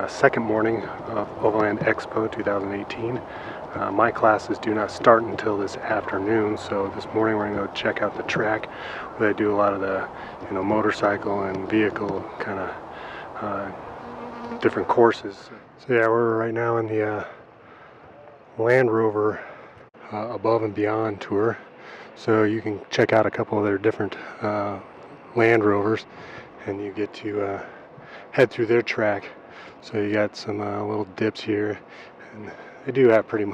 second morning of Overland Expo 2018. My classes do not start until this afternoon, so this morning we're going to go check out the track where they do a lot of the motorcycle and vehicle kind of different courses. So yeah, we're right now in the Land Rover Above and Beyond tour, so you can check out a couple of their different Land Rovers and you get to head through their track. So you got some little dips here, and they do have pretty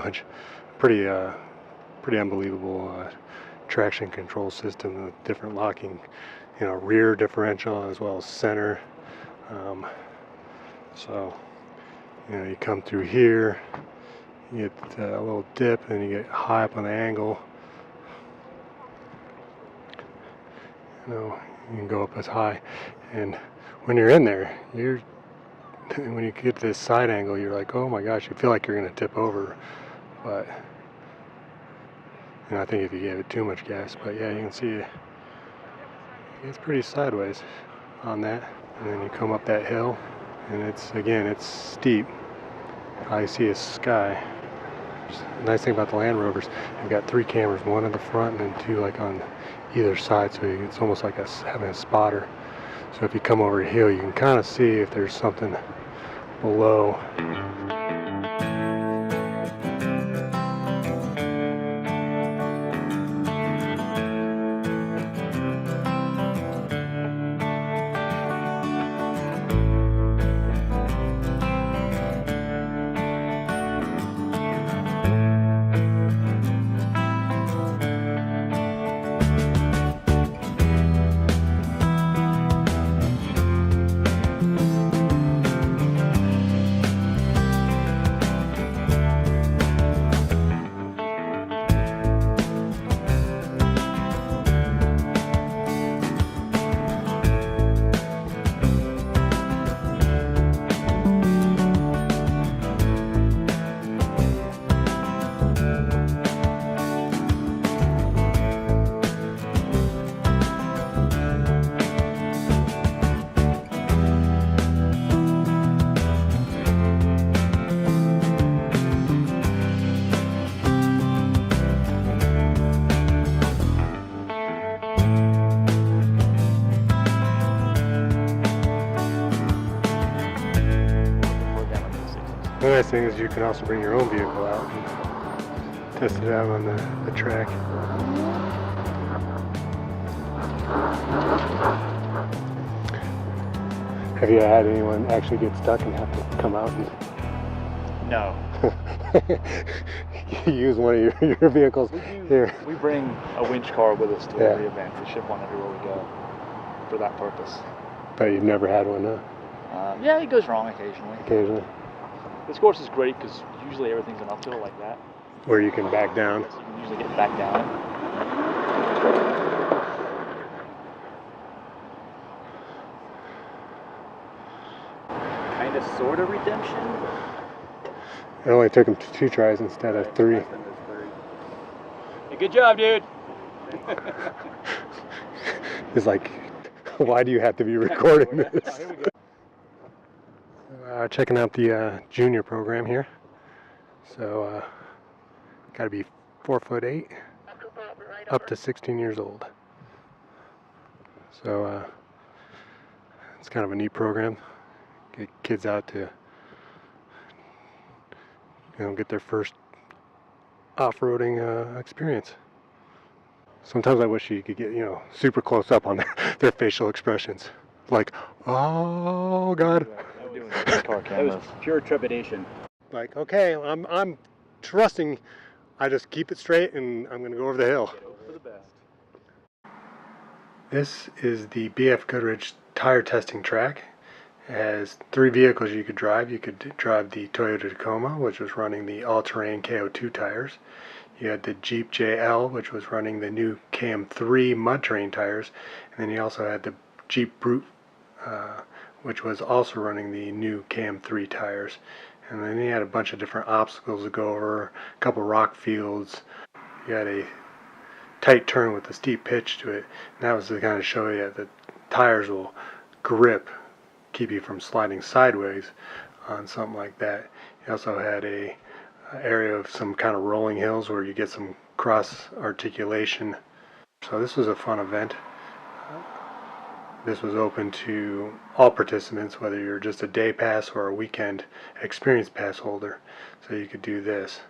unbelievable traction control system with different locking, rear differential as well as center. So you come through here, you get a little dip, and you get high up on the angle. You can go up as high, and when you're in there, when you get to this side angle, you're like, oh my gosh, you feel like you're going to tip over, but I think if you gave it too much gas. But yeah, you can see it's pretty sideways on that, and then you come up that hill, and it's steep. All you see is sky. The nice thing about the Land Rovers, you've got 3 cameras, one in the front and then 2 like on either side, so it's almost like having a spotter. So if you come over a hill, you can kind of see if there's something below. The nice thing is you can also bring your own vehicle out and test it out on the track. Have you had anyone actually get stuck and have to come out and... No. You use one of your vehicles here. We bring a winch car with us to every event. We ship one everywhere we go for that purpose. But you've never had one, no? Yeah, it goes wrong occasionally. Occasionally. This course is great because usually everything's an uphill like that. Where you can back down. So you can usually get back down. Kind of, sort of redemption. It only took him 2 tries instead of 3. Hey, good job, dude. It's like, why do you have to be recording this? Oh, here we go. Checking out the junior program here. So, got to be 4'8", up to 16 years old. So, it's kind of a neat program. Get kids out to, get their first off-roading experience. Sometimes I wish you could get, super close up on their facial expressions. Like, oh God. That was pure trepidation. Like, okay, I'm trusting. I just keep it straight and I'm gonna go over the hill. Get over for the best. This is the BF Goodrich Tire Testing track. It has 3 vehicles you could drive. You could drive the Toyota Tacoma, which was running the all-terrain KO2 tires. You had the Jeep JL, which was running the new KM3 mud terrain tires, and then you also had the Jeep Brute, which was also running the new KM3 tires. And then you had a bunch of different obstacles to go over, a couple rock fields. You had a tight turn with a steep pitch to it, and that was to kind of show you that the tires will grip, keep you from sliding sideways on something like that. He also had a area of some kind of rolling hills where you get some cross articulation. So this was a fun event. This was open to all participants, whether you're just a day pass or a weekend experience pass holder. So you could do this.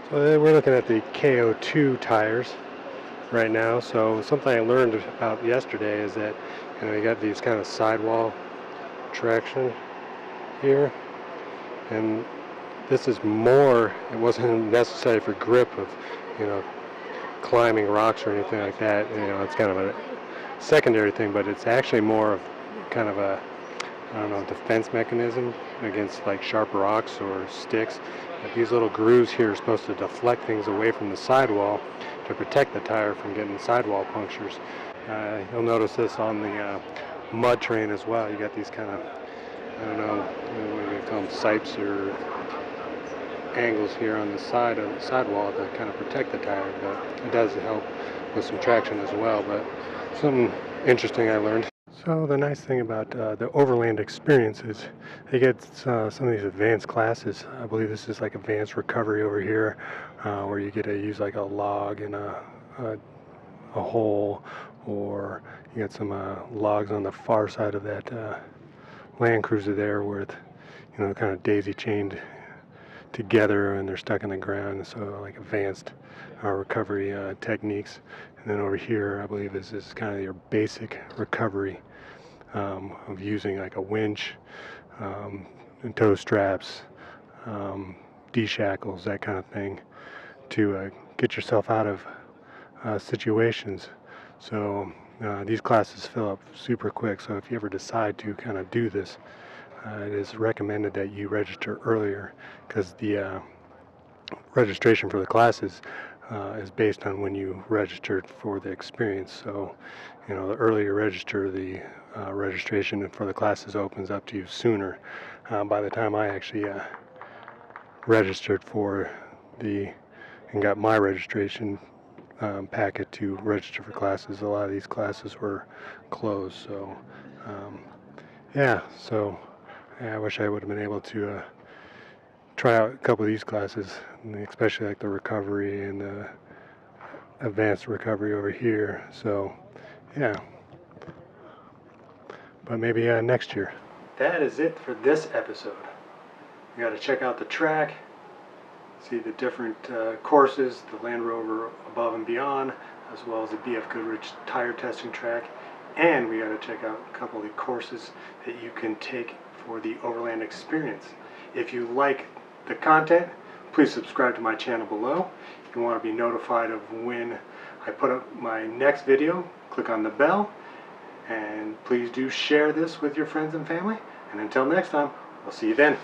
So we're looking at the KO2 tires right now. So something I learned about yesterday is that, you know, you got these kind of sidewall traction here, and this is more, it wasn't necessary for grip of, you know, climbing rocks or anything like that. You know, it's kind of a secondary thing, but it's actually more of kind of a, I don't know, defense mechanism against like sharp rocks or sticks. But these little grooves here are supposed to deflect things away from the sidewall to protect the tire from getting sidewall punctures. You'll notice this on the mud terrain as well. You got these kind of, I don't know, what do you call them, sipes or angles here on the side of the sidewall to kind of protect the tire, but it does help with some traction as well. But something interesting I learned. So the nice thing about the Overland experience is they get some of these advanced classes. I believe this is like advanced recovery over here, where you get to use like a log in a hole, or you get some logs on the far side of that Land Cruiser there, with, you know, kind of daisy chained together and they're stuck in the ground. So like advanced recovery techniques. And then over here, I believe is kind of your basic recovery of using like a winch, and toe straps, D-shackles, that kind of thing, to get yourself out of situations. So these classes fill up super quick. So if you ever decide to kind of do this, it is recommended that you register earlier, because the registration for the classes is based on when you registered for the experience. So, you know, the earlier you register, the registration for the classes opens up to you sooner. By the time I actually registered for and got my registration packet to register for classes, a lot of these classes were closed. So, yeah, so I wish I would have been able to try out a couple of these classes, especially like the recovery and the advanced recovery over here. So, yeah. But maybe next year. That is it for this episode. You got to check out the track, see the different courses, the Land Rover Above and Beyond, as well as the BF Goodrich Tire Testing track. And we got to check out a couple of the courses that you can take for the Overland experience. If you like the content, please subscribe to my channel below. If you want to be notified of when I put up my next video, click on the bell. And please do share this with your friends and family. And until next time, we'll see you then.